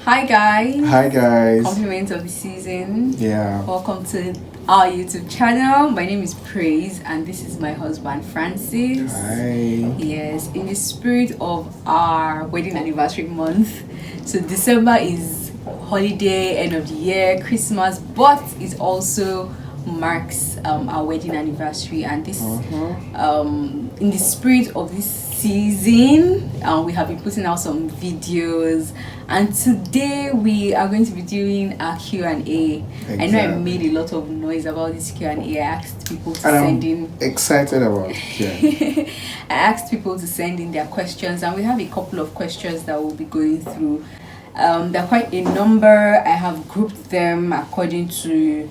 Hi guys. Hi guys. Compliments of the season. Yeah. Welcome to our YouTube channel. My name is Praise and this is my husband Francis. Hi. Yes, in the spirit of our wedding anniversary month. So December is holiday, end of the year, Christmas, but it also marks our wedding anniversary, and this in the spirit of this season we have been putting out some videos, and today we are going to be doing a Q&A. Exactly. I know I made a lot of noise about this Q&A. I asked people to send in. Excited about it. I asked people to send in their questions, and we have a couple of questions that we'll be going through. They're quite a number. I have grouped them according to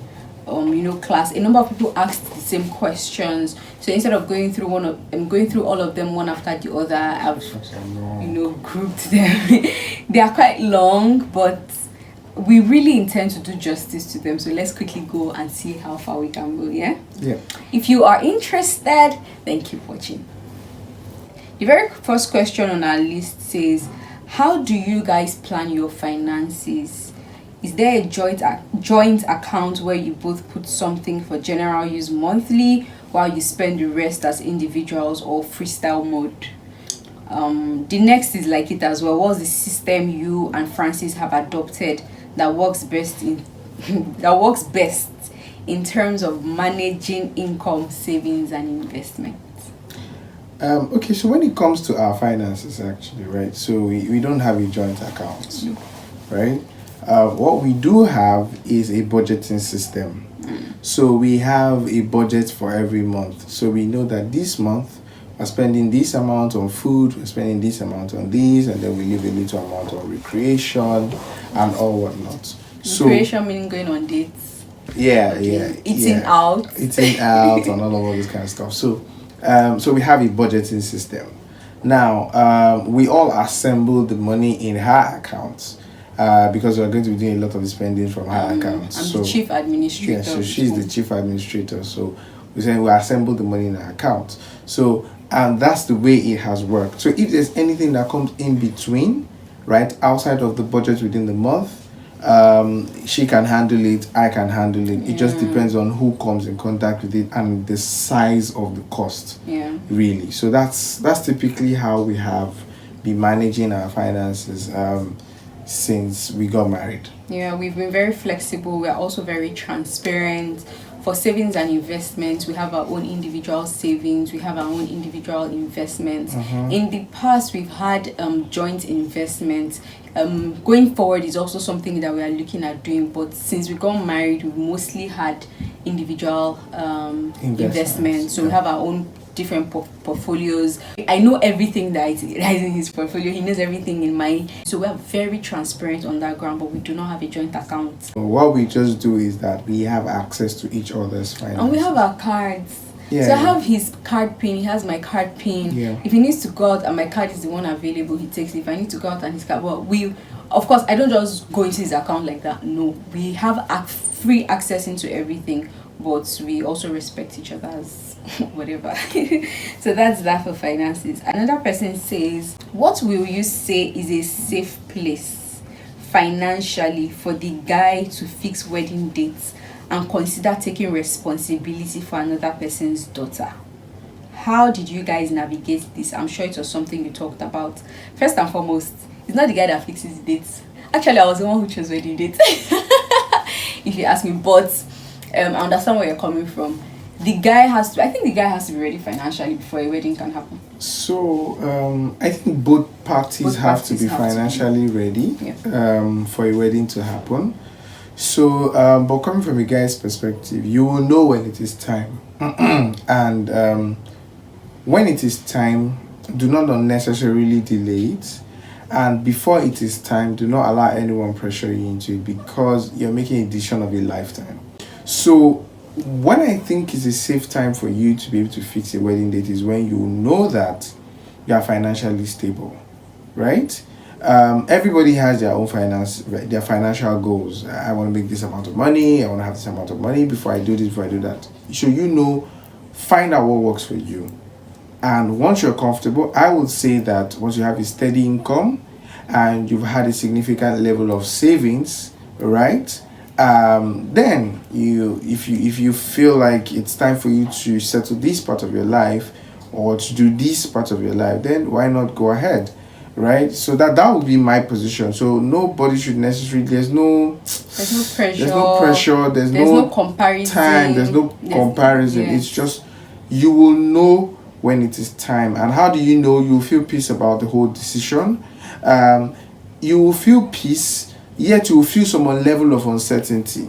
class. A number of people asked the same questions, so instead of going through all of them one after the other, I've grouped them. They are quite long, but we really intend to do justice to them, so let's quickly go and see how far we can go. Yeah. If you are interested, then keep watching. The very first question on our list says, how do you guys plan your finances? Is there a joint account where you both put something for general use monthly while you spend the rest as individuals, or freestyle mode? The next is like it as well. What's the system you and Francis have adopted that works best in terms of managing income, savings, and investment? Okay, so when it comes to our finances, actually, right? So we don't have a joint account, right? What we do have is a budgeting system. So we have a budget for every month. So we know that this month we're spending this amount on food, we're spending this amount on this, and then we leave a little amount on recreation and all whatnot. Recreation meaning going on dates. Eating out and all of this kind of stuff. So we have a budgeting system. Now, we all assemble the money in her accounts. Because we're going to be doing a lot of the spending from her account. I'm the chief administrator. Yeah, so she's the chief administrator. So we assemble the money in her account. So that's the way it has worked. So if there's anything that comes in between, right, outside of the budget within the month, she can handle it, I can handle it. It just depends on who comes in contact with it and the size of the cost. Really. So that's typically how we have been managing our finances since we got married. Yeah, we've been very flexible. We're also very transparent. For savings and investments, we have our own individual savings, we have our own individual investments. In the past, we've had joint investments. Going forward is also something that we are looking at doing, but since we got married, we mostly had individual investments. So we have our own different portfolios. I know everything that is in his portfolio. He knows everything in mine. So we are very transparent on that ground, but we do not have a joint account. So what we just do is that we have access to each other's finances. And we have our cards. So I have his card pin, he has my card pin. If he needs to go out and my card is the one available, he takes it. If I need to go out and his card, of course, I don't just go into his account like that. No, we have free access into everything, but we also respect each other's whatever. So that's that for finances. Another person says, what will you say is a safe place financially for the guy to fix wedding dates and consider taking responsibility for another person's daughter? How did you guys navigate this? I'm sure it was something you talked about. First and foremost, it's not the guy that fixes dates. Actually, I was the one who chose wedding dates. If you ask me, but I understand where you're coming from. I think the guy has to be ready financially before a wedding can happen. So I think both parties have to be financially ready for a wedding to happen. So but coming from a guy's perspective, you will know when it is time. And when it is time, do not unnecessarily delay it. And before it is time, do not allow anyone pressure you into it, because you're making a decision of a lifetime. So when I think is a safe time for you to be able to fix a wedding date is when you know that you are financially stable, right? Everybody has their own their financial goals. I want to make this amount of money. I want to have this amount of money before I do this, before I do that. So find out what works for you. And once you're comfortable, I would say that once you have a steady income and you've had a significant level of savings, right? Then if you feel like it's time for you to settle this part of your life or to do this part of your life, then why not go ahead, right? So that would be my position. So nobody should necessarily, there's no pressure, there's no comparison time, there's no comparison. It's just, you will know when it is time. And how do you know? You feel peace about the whole decision. You will feel peace, yet you will feel some level of uncertainty,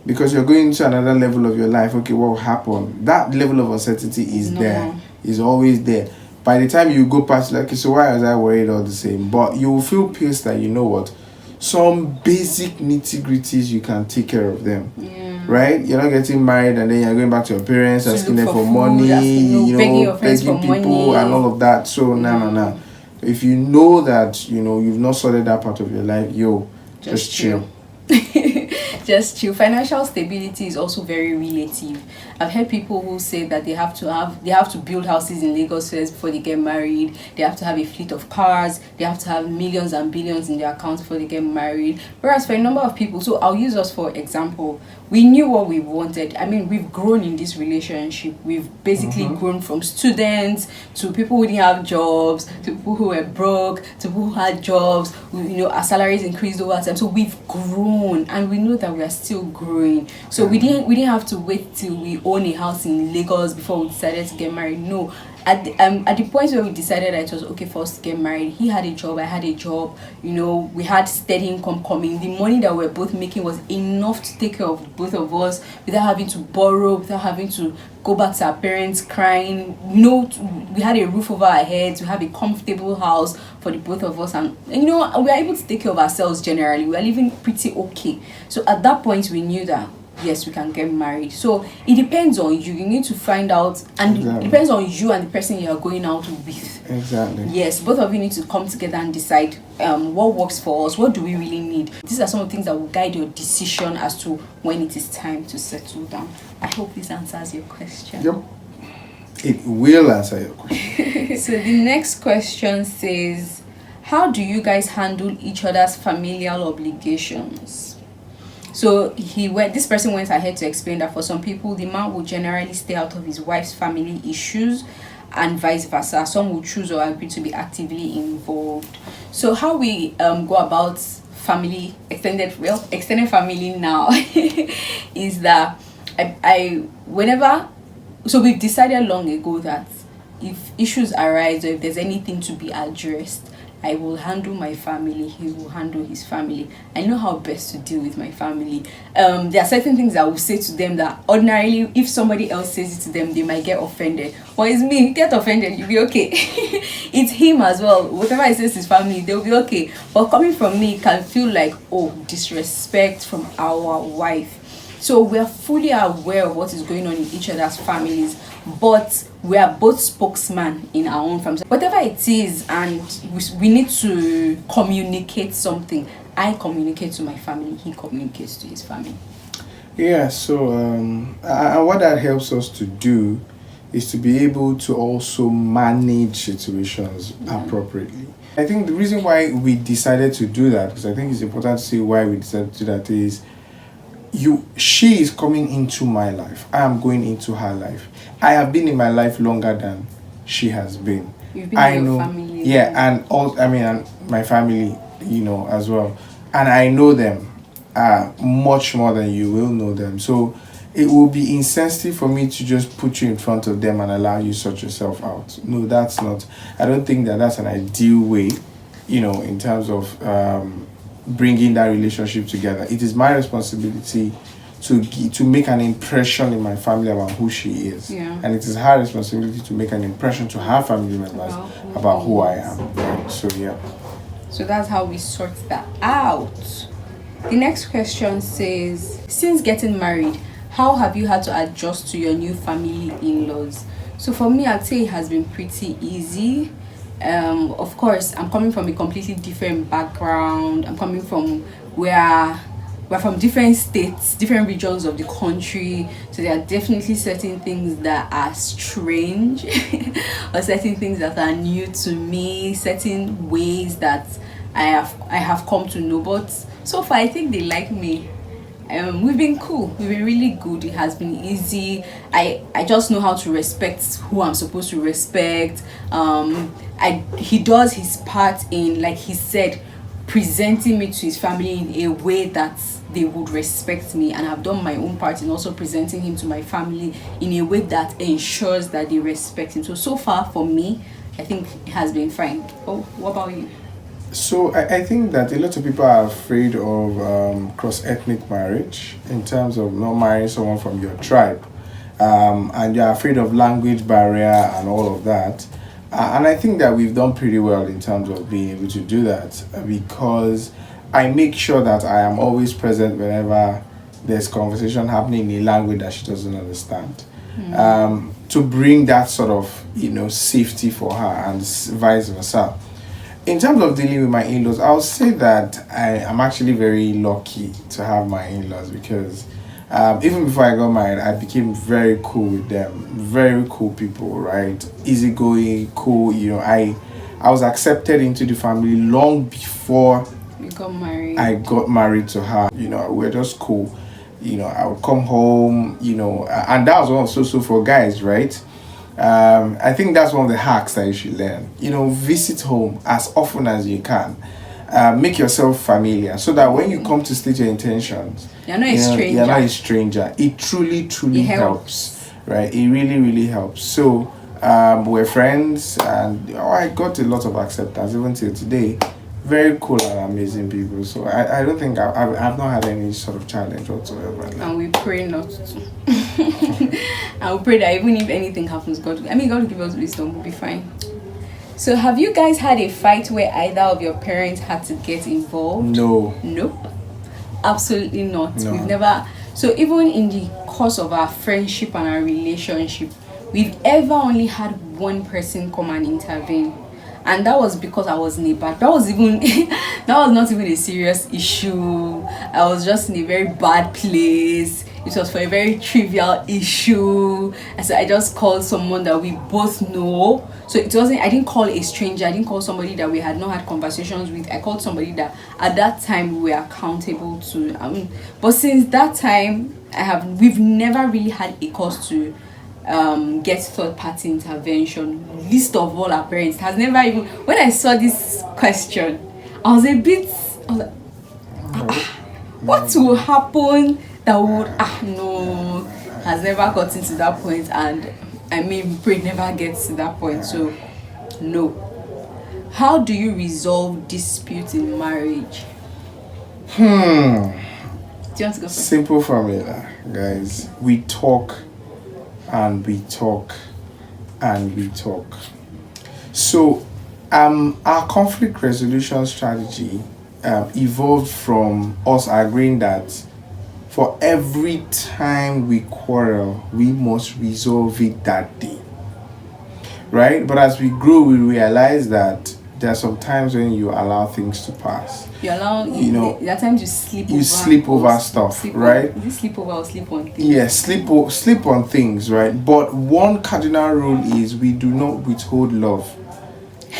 because you're going into another level of your life. Okay, what will happen? That level of uncertainty is is always there. By the time you go past, like, so why was I worried all the same? But you will feel peace that, you know what, some basic nitty-gritties, you can take care of them. Right? You're not getting married and then you're going back to your parents, asking them for money, begging people and all of that. So no. If you know that, you've not sorted that part of your life, just chill. Just chill. Financial stability is also very relative. I've heard people who say that they have to build houses in Lagos first before they get married. They have to have a fleet of cars. They have to have millions and billions in their accounts before they get married. Whereas for a number of people, so I'll use us for example, we knew what we wanted. I mean, we've grown in this relationship. We've basically grown from students to people who didn't have jobs, to people who were broke, to people who had jobs. Our salaries increased over time. So we've grown, and we know that we are still growing. So we didn't have to wait till we own a house in Lagos before we decided to get married. No. At the point where we decided that it was okay for us to get married, he had a job, I had a job, we had steady income coming. The money that we were both making was enough to take care of both of us without having to borrow, without having to go back to our parents crying. We had a roof over our heads, we have a comfortable house for the both of us, and we are able to take care of ourselves generally. We are living pretty okay. So at that point we knew that yes, we can get married. So it depends on you. You need to find out, and it depends on you and the person you are going out with. Exactly. Yes, both of you need to come together and decide what works for us. What do we really need? These are some of the things that will guide your decision as to when it is time to settle down. I hope this answers your question. Yep. It will answer your question. So the next question says, how do you guys handle each other's familial obligations? So this person went ahead to explain that for some people, the man will generally stay out of his wife's family issues and vice versa. Some will choose or agree to be actively involved. So how we go about extended family now is that so we've decided long ago that if issues arise or if there's anything to be addressed, I will handle my family, he will handle his family. I know how best to deal with my family. There are certain things I will say to them that ordinarily, if somebody else says it to them, they might get offended. But it's me, get offended, you'll be okay. It's him as well. Whatever I say to his family, they'll be okay. But coming from me, it can feel like, disrespect from our wife. So we are fully aware of what is going on in each other's families, but we are both spokesmen in our own families. Whatever it is, and we need to communicate something. I communicate to my family, he communicates to his family. Yeah, so what that helps us to do is to be able to also manage situations appropriately. I think the reason why we decided to do that, because I think it's important to see why we decided to do that, is she is coming into my life. I am going into her life. I have been in my life longer than she has been. You've been in your family. Yeah, and my family, as well. And I know them much more than you will know them. So it will be insensitive for me to just put you in front of them and allow you sort yourself out. No, that's not. I don't think that's an ideal way, in terms of bringing that relationship together. It is my responsibility to make an impression in my family about who she is, and it is her responsibility to make an impression to her family members about who I am. Right? So that's how we sort that out. The next question says, since getting married, how have you had to adjust to your new family in-laws? So for me, I'd say it has been pretty easy. Of course, I'm coming from a completely different background. I'm coming from we're from different states, different regions of the country. So there are definitely certain things that are strange or certain things that are new to me, certain ways that I have come to know. But so far, I think they like me. We've been cool. We've been really good. It has been easy. I just know how to respect who I'm supposed to respect. He does his part in, like he said, presenting me to his family in a way that they would respect me, and I've done my own part in also presenting him to my family in a way that ensures that they respect him. So far for me, I think it has been fine. Oh, what about you? So I think that a lot of people are afraid of cross-ethnic marriage in terms of not marrying someone from your tribe, and you're afraid of language barrier and all of that. And I think that we've done pretty well in terms of being able to do that, because I make sure that I am always present whenever there's conversation happening in a language that she doesn't understand, to bring that sort of safety for her, and vice versa. In terms of dealing with my in-laws, I'll say that I am actually very lucky to have my in-laws, because even before I got married, I became very cool with them. Very cool people, right? Easygoing, cool. I was accepted into the family long before You got married. I got married to her. We're just cool. I would come home, and that was also for guys, right? I think that's one of the hacks that you should learn. Visit home as often as you can. Make yourself familiar, so that when you come to state your intentions, You're not a stranger. You're not a stranger. It truly helps, right? It really helps. So we're friends, and I got a lot of acceptance even till today. Very cool and amazing people. So I don't think I've not had any sort of challenge whatsoever. And we pray not to. And we pray that even if anything happens, God will give us wisdom. We'll be fine. So have you guys had a fight where either of your parents had to get involved? No. Nope. Absolutely not. No. We've never. So even in the course of our friendship and our relationship, we've ever only had one person come and intervene. And that was because I was in a bad. That was not even a serious issue. I was just in a very bad place. It was for a very trivial issue. And so I just called someone that we both know. So it wasn't. I didn't call a stranger. I didn't call somebody that we had not had conversations with. I called somebody that at that time we were accountable to. But since that time, we've never really had a cause to get third-party intervention. Least of all our parents. Has never even. When I saw this question, I was like, what will happen that would no, has never gotten to that point, and we pray never gets to that point. So no. How do you resolve disputes in marriage? Do you want to go first? Simple formula, guys. We talk and we talk and we talk. So our conflict resolution strategy evolved from us agreeing that for every time we quarrel, we must resolve it that day, right? But as we grow, we realize that there are some times when you allow things to pass. You allow, there are times you sleep over stuff, right? You sleep over or sleep on things. Yeah, sleep on things, right? But one cardinal rule is we do not withhold love,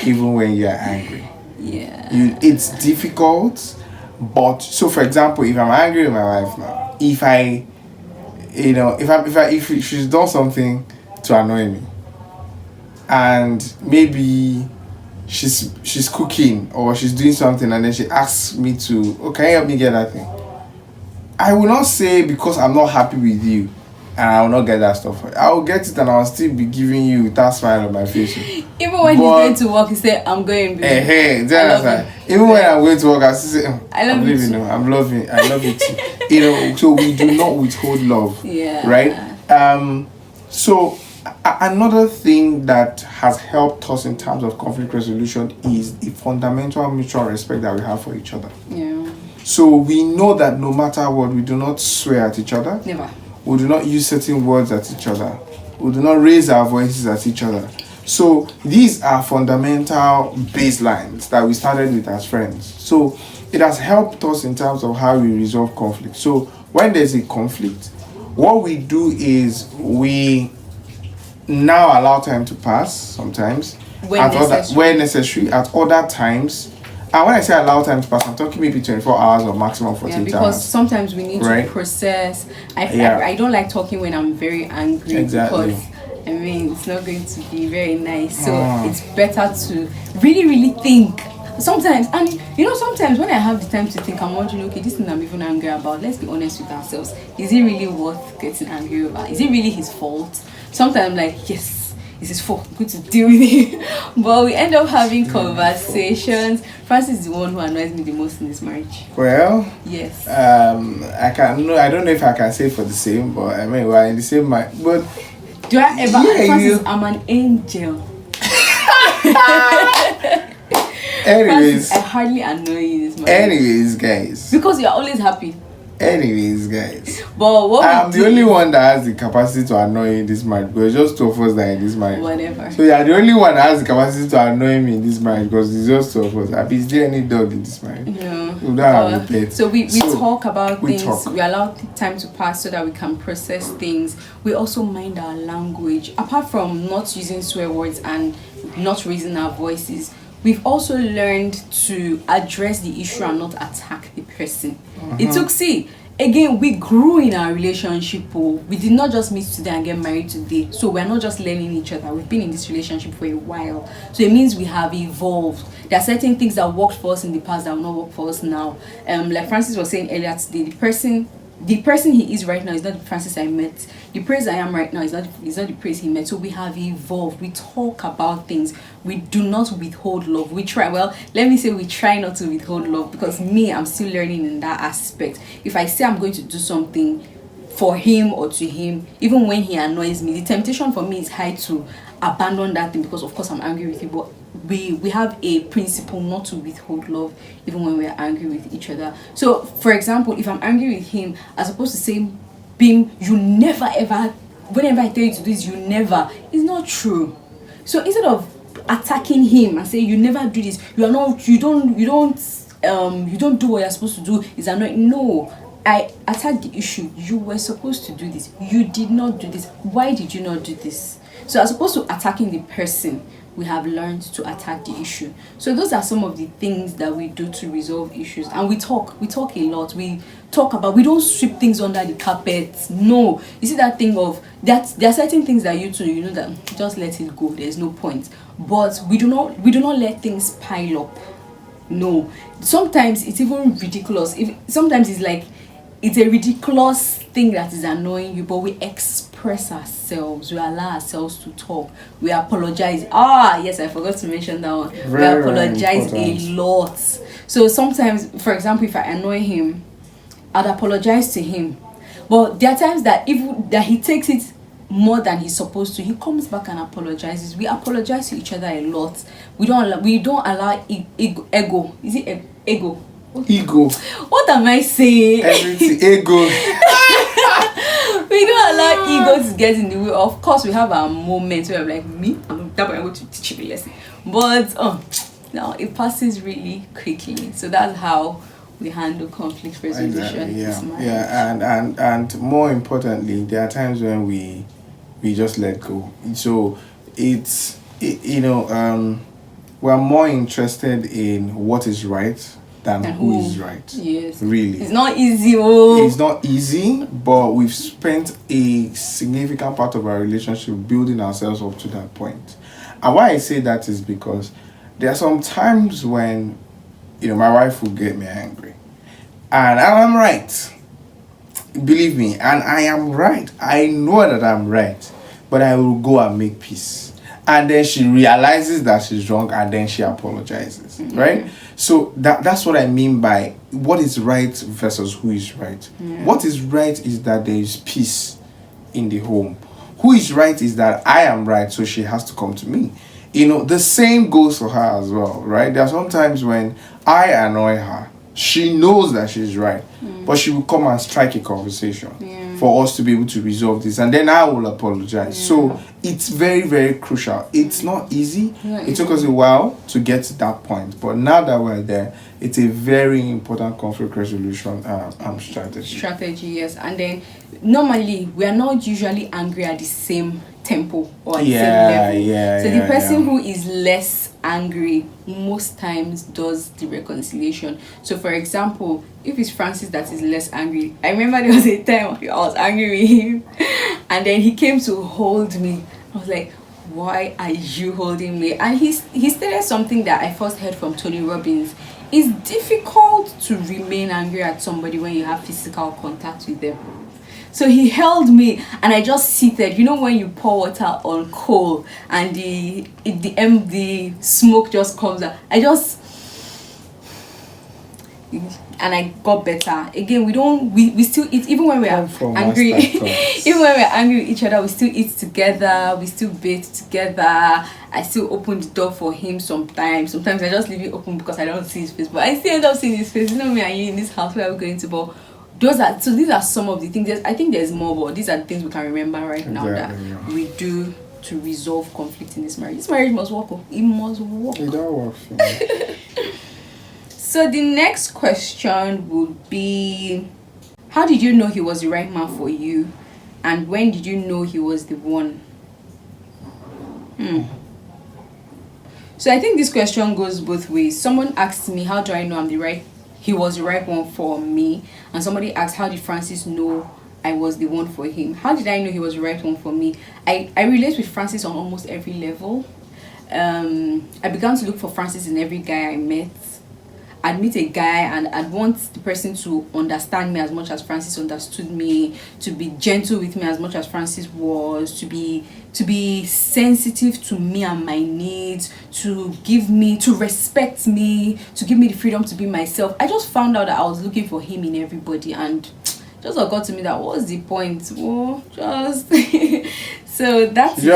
even when you are angry. Yeah. It's difficult, but so for example, if I'm angry with my wife now, if she's done something to annoy me, and maybe she's cooking or she's doing something, and then she asks me to, oh, can you help me get that thing? I will not say because I'm not happy with you and I will not get that stuff. I will get it and I will still be giving you that smile on my face. Even when he's going to work, he say, I'm going. Even when I'm going to work, I still say, I love you too. So we do not withhold love. Yeah. Right? So another thing that has helped us in terms of conflict resolution is the fundamental mutual respect that we have for each other. Yeah. So we know that no matter what, we do not swear at each other. Never. We do not use certain words at each other. We do not raise our voices at each other. So these are fundamental baselines that we started with as friends. So it has helped us in terms of how we resolve conflict. So when there's a conflict, what we do is we now allow time to pass sometimes. When necessary. At other times, And when I say allow time to pass, I'm talking maybe 24 hours or maximum 48 hours. Because sometimes we need to process. I don't like talking when I'm very angry. Exactly. Because I mean, it's not going to be very nice. So it's better to really, really think. Sometimes, and sometimes when I have the time to think, I'm wondering, okay, this thing I'm even angry about, let's be honest with ourselves. Is it really worth getting angry about? Is it really his fault? Sometimes I'm like, yes, it's his fault. I'm going to deal with it. But we end up having conversations. Francis is the one who annoys me the most in this marriage. Well, yes. I don't know if I can say for the same, but I mean, we're in the same marriage. But do I ever? Francis, I'm an angel. Anyways, I hardly annoy you this morning. Anyways, guys. Because you're always happy. Anyways, guys. But what I'm the only one that has the capacity to annoy you in this marriage, because it's just two of us that are in this marriage. Whatever. So you're the only one that has the capacity to annoy me in this marriage, because it's just two of us. Is there any dog in this marriage? No. We don't have a pet. So we talk about things. Talk. We allow time to pass so that we can process things. We also mind our language. Apart from not using swear words and not raising our voices, we've also learned to address the issue and not attack the person. It took, again, we grew in our relationship. We did not just meet today and get married today. So we're not just learning each other. We've been in this relationship for a while. So it means we have evolved. There are certain things that worked for us in the past that will not work for us now. Like Francis was saying earlier today, the person he is right now is not the Francis I met. The praise I am right now is not the praise he met. So we have evolved. We talk about things. We do not withhold love. We try not to withhold love, because I'm still learning in that aspect. If I say I'm going to do something for him or to him, even when he annoys me, the temptation for me is high to abandon that thing, because of course I'm angry with you. But we have a principle not to withhold love even when we are angry with each other. So for example, if I'm angry with him, as opposed to saying, Bim, you never ever, whenever I tell you to do this, you never, it's not true. So instead of attacking him and saying you never do this, you don't do what you're supposed to do, is annoying. No, I attack the issue. You were supposed to do this, you did not do this, why did you not do this? So as opposed to attacking the person, we have learned to attack the issue. So those are some of the things that we do to resolve issues. And we talk a lot. We don't sweep things under the carpet. No. You see that thing of that there are certain things that you do, that just let it go. There's no point. But we do not let things pile up. No. Sometimes it's even ridiculous. Sometimes it's like it's a ridiculous thing that is annoying you, but we express ourselves. We allow ourselves to talk. We apologize. Yes, I forgot to mention that one. We apologize a lot. So sometimes, for example, if I annoy him, I'd apologize to him. But there are times that he takes it more than he's supposed to. He comes back and apologizes. We apologize to each other a lot. We don't allow ego. Is it ego? Ego. What am I saying? Everything. Ego. We don't allow ego to get in the way. Of course, we have our moments where I'm like, I'm going to teach you a lesson. But now it passes really quickly. So that's how we handle conflict resolution. Exactly, and more importantly, there are times when we just let go. So we're more interested in what is right than who is right. Yes. Really. It's not easy. It's not easy, but we've spent a significant part of our relationship building ourselves up to that point. And why I say that is because there are some times when, my wife will get me angry. And I'm right. Believe me, and I am right. I know that I'm right. But I will go and make peace. And then she realizes that she's wrong, and then she apologizes, right? So that's what I mean by what is right versus who is right. Yeah. What is right is that there is peace in the home. Who is right is that I am right, so she has to come to me. The same goes for her as well, right? There are some times when I annoy her. She knows that she's right, but she will come and strike a conversation for us to be able to resolve this, and then I will apologize. So it's very, very crucial. It's not easy. Right. It took us a while to get to that point, but now that we're there, it's a very important conflict resolution strategy. Yes. And then normally we are not usually angry at the same tempo or at the same level. So the person who is less angry most times does the reconciliation. So for example, if it's Francis that is less angry, I remember there was a time I was angry with him and then he came to hold me. I was like, why are you holding me? And he stated something that I first heard from Tony Robbins. It's difficult to remain angry at somebody when you have physical contact with them. So he held me and I just seated. You know when you pour water on coal and the smoke just comes out. And I got better. Again, we still eat even when we are angry. Even when we are angry with each other, we still eat together, we still bathe together. I still open the door for him sometimes. Sometimes I just leave it open because I don't see his face. But I still end up seeing his face. You know me and you in this house, where are we going to? But these are some of the things. I think there's more, but these are the things we can remember right now that we do to resolve conflict in this marriage. This marriage must work. It must work. It don't work. So the next question would be, how did you know he was the right man for you? And when did you know he was the one? So I think this question goes both ways. Someone asked me, how do I know he was the right one for me? And somebody asked, how did Francis know I was the one for him? How did I know he was the right one for me? I relate with Francis on almost every level. I began to look for Francis in every guy I met. I'd meet a guy and I'd want the person to understand me as much as Francis understood me, to be gentle with me as much as Francis was, to be sensitive to me and my needs, to respect me, to give me the freedom to be myself. I just found out that I was looking for him in everybody, and just occurred to me that what's the point? Oh, just so that's and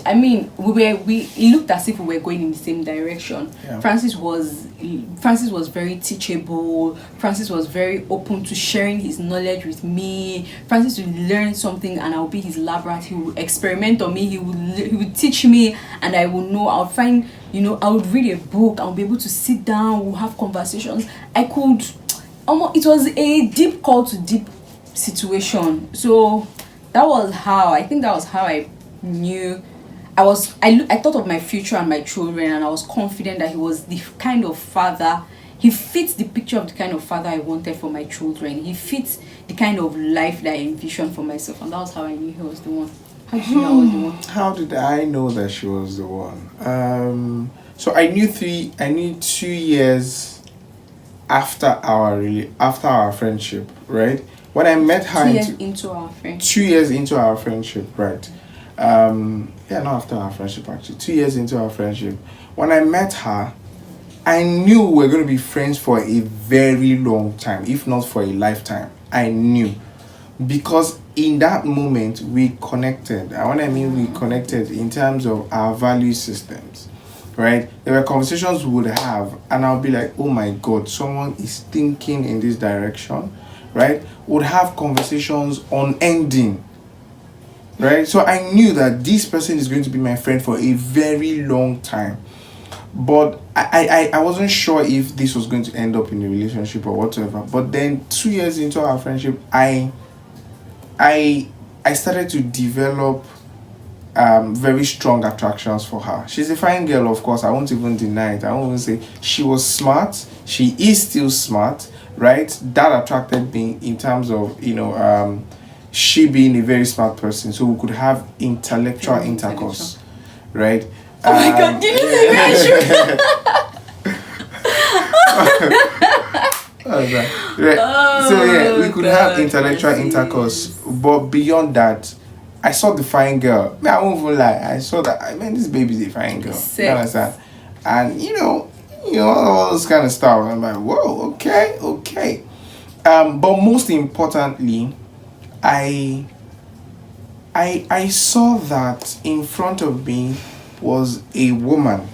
I mean it looked as if we were going in the same direction. Francis was very teachable. Francis was very open to sharing his knowledge with me. Francis would learn something and I'll be his lab rat. He would experiment on me. He would teach me and I would know. I would find, I would read a book. I would be able to sit down. We'll have conversations. It was a deep call to deep situation. So that was how I knew. I thought of my future and my children, and I was confident that he was the kind of father. He fits the picture of the kind of father I wanted for my children. He fits the kind of life that I envisioned for myself, and that was how I knew he was the one. How did you know I was the one? How did I know that she was the one? So I knew 2 years after our friendship, right? When I met her 2 years into our friendship. 2 years into our friendship, right? Not after our friendship actually. 2 years into our friendship. When I met her, I knew we were going to be friends for a very long time, if not for a lifetime. I knew. Because in that moment, we connected. And when I mean we connected in terms of our value systems, right? There were conversations we would have, and I'll be like, oh my God, someone is thinking in this direction, right? Would have conversations unending, right? So I knew that this person is going to be my friend for a very long time. But I wasn't sure if this was going to end up in a relationship or whatever. But then 2 years into our friendship, I started to develop very strong attractions for her. She's a fine girl, of course. I won't even deny it. I won't even say she was smart. She is still smart, right? That attracted me in terms of, she being a very smart person. So we could have intellectual intercourse, right? Oh my God, did you say that? Right. So yeah, we could have intellectual intercourse, but beyond that, I saw the fine girl. I won't even lie. I saw that. This baby's a fine girl. You understand? And all those kind of stuff. I'm like, whoa, okay. But most importantly, I saw that in front of me was a woman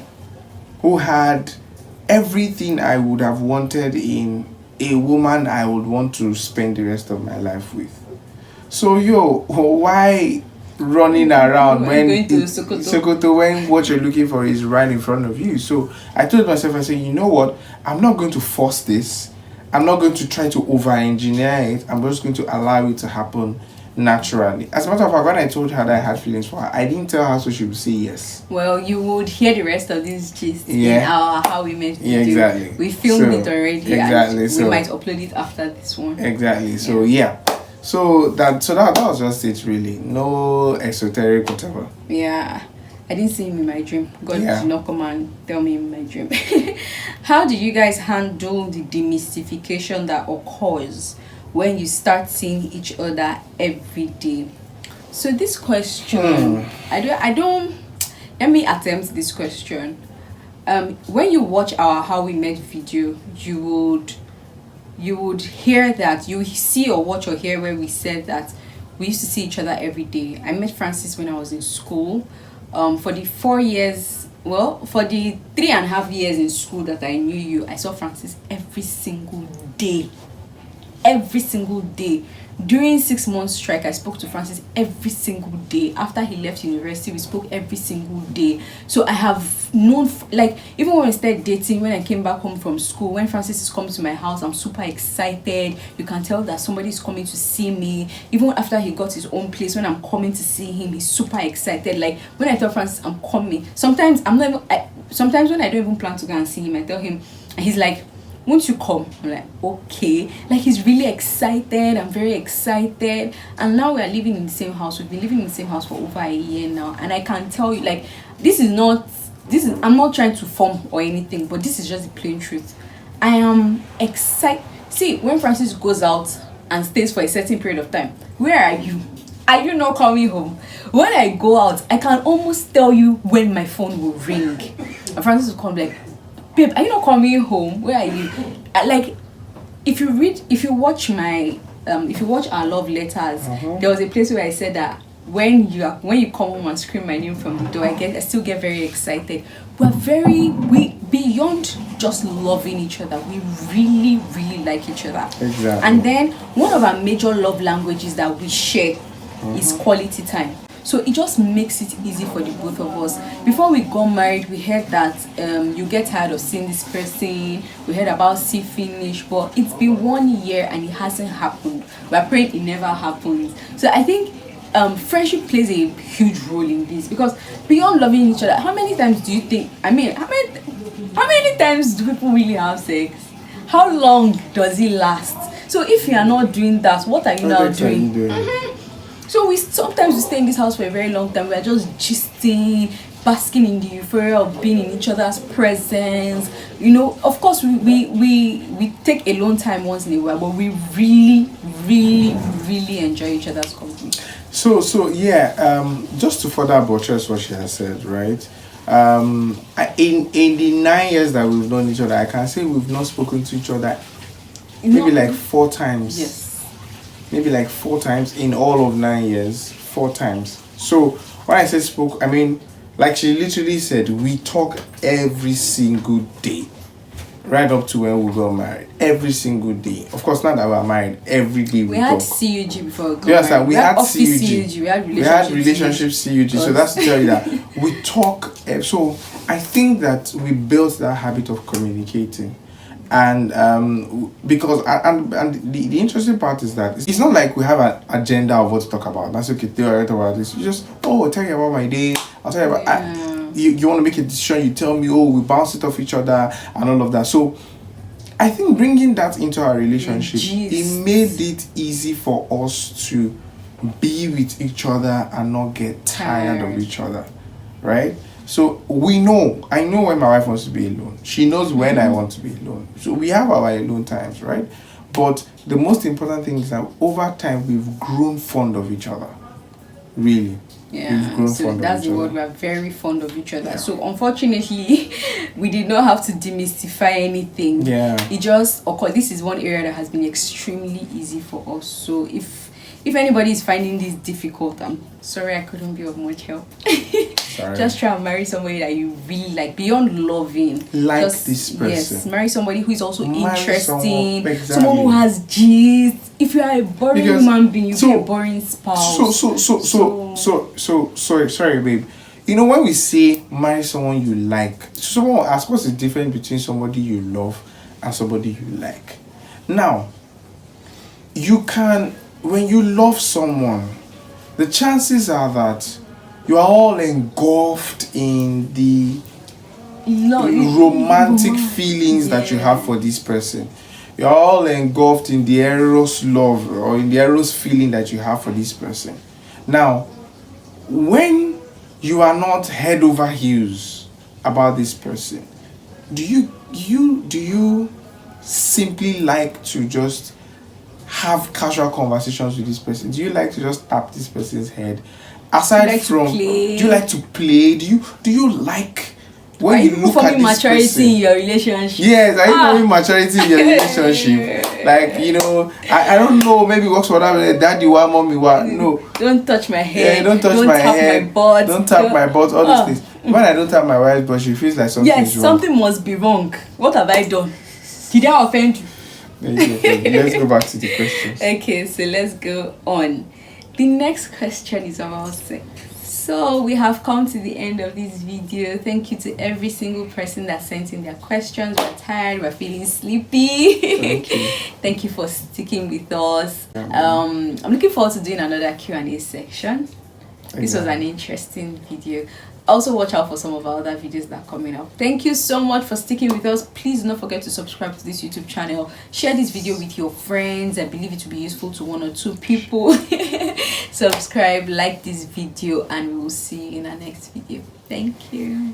who had everything I would have wanted in a woman I would want to spend the rest of my life with. So why running around when going to Sokoto, when what you're looking for is right in front of you. So I told myself, I said, you know what? I'm not going to force this. I'm not going to try to over-engineer it. I'm just going to allow it to happen naturally. As a matter of fact, when I told her that I had feelings for her, I didn't tell her so she would say yes. Well, you would hear the rest of this gist in our How We Met video. Yeah, exactly. We filmed it already. Exactly. And we might upload it after this one. Exactly. So So that was just it, really. No esoteric whatever. Yeah. I didn't see him in my dream. God did not come and tell me in my dream. How do you guys handle the demystification that occurs when you start seeing each other every day? So this question, I don't. Let me attempt this question. When you watch our How We Met video, you would hear that, you see or watch or hear where we said that we used to see each other every day. I met Francis when I was in school. For the 4 years, for the 3.5 years in school that I knew you, I saw Francis every single day. Every single day. During 6 months strike, I spoke to Francis every single day. After he left university, we spoke every single day. So I have known, like, even when we started dating, when I came back home from school, when Francis is coming to my house, I'm super excited. You can tell that somebody is coming to see me. Even after he got his own place, when I'm coming to see him, he's super excited. Like, when I tell Francis I'm coming, sometimes sometimes when I don't even plan to go and see him, I tell him, and he's like, won't you come? I'm like, okay. Like, he's really excited. I'm very excited. And now we are living in the same house. We've been living in the same house for over a year now. And I can tell you, like, I'm not trying to form or anything, but this is just the plain truth. I am excited. See, when Francis goes out and stays for a certain period of time, where are you? Are you not coming home? When I go out, I can almost tell you when my phone will ring. And Francis will come like, babe, are you not coming home? Where are you? Like, if you watch our love letters, there was a place where I said that when you come home and scream my name from the door, I still get very excited. We beyond just loving each other, we really, really like each other. Exactly. And then one of our major love languages that we share is quality time. So it just makes it easy for the both of us. Before we got married, we heard that you get tired of seeing this person. We heard about see finish, but it's been 1 year and it hasn't happened. We're praying it never happens. So I think friendship plays a huge role in this, because beyond loving each other, how many times do you think? I mean, how many times do people really have sex? How long does it last? So if you are not doing that, what are you now doing? So sometimes we stay in this house for a very long time. We are just gisting, basking in the euphoria of being in each other's presence. You know, of course, we take alone time once in a while, but we really, really, really enjoy each other's company. So yeah, just to further buttress what she has said, right? In the 9 years that we've known each other, I can say we've not spoken to each other maybe like 4 times. Yes. Maybe like 4 times in all of 9 years, 4 times. So when I say spoke, I mean, like she literally said, we talk every single day, right up to when we got married. Every single day. Of course, not that we're married. Every day we had talk. CUG before we got yes, married. we had CUG. We had relationship CUG. So that's to tell you that we talk. So I think that we built that habit of communicating. And because the interesting part is that it's not like we have an agenda of what to talk about. That's okay, tell you about this. You just, I'll tell you about my day. I'll tell you about you want to make a decision, you tell me, we bounce it off each other and all of that. So I think bringing that into our relationship, it made it easy for us to be with each other and not get tired of each other, right? So I know when my wife wants to be alone. She knows when I want to be alone. So we have our alone times, right? But the most important thing is that over time we've grown fond of each other. Really. Yeah, so that's the word. We are very fond of each other. Yeah. So unfortunately, we did not have to demystify anything. Yeah. It just occurred. This is one area that has been extremely easy for us. So if anybody is finding this difficult, I'm sorry I couldn't be of much help. Just try and marry somebody that you really like, beyond loving. Just, this person. Yes, marry somebody who is also interesting. Exactly. Someone who has gist. If you are a boring human being, you'll be a boring spouse. Sorry, babe. You know, when we say marry someone you like, someone will ask, what's the difference between somebody you love and somebody you like? Now, when you love someone, the chances are that you are all engulfed in the romantic feelings that you have for this person. You're all engulfed in the eros love or in the eros feeling that you have for this person. Now, when you are not head over heels about this person, do you simply like to just have casual conversations with this person? Do you like to just tap this person's head? Aside from, do you like to play? Do you like when you look at this maturity person? in your relationship? Yes, are you forming maturity in your relationship? Like, you know, I don't know, maybe works for that, daddy wa, mommy wa. No. Don't touch my head. Yeah, don't touch my head. My butt. Don't tap my butt, all these things. When I don't tap my wife's butt, she feels like something is wrong. Something must be wrong. What have I done? Did I offend you? Let's go back to the questions. Okay, so let's go on. The next question is about sex. So we have come to the end of this video. Thank you to every single person that sent in their questions. We're tired, we're feeling sleepy. Thank you. Thank you for sticking with us. I'm looking forward to doing another Q&A section. This was an interesting video. Also watch out for some of our other videos that are coming up. Thank you so much for sticking with us. Please do not forget to subscribe to this YouTube channel. Share this video with your friends. I believe it will be useful to 1 or 2 people. Subscribe, like this video, and we will see you in our next video. Thank you.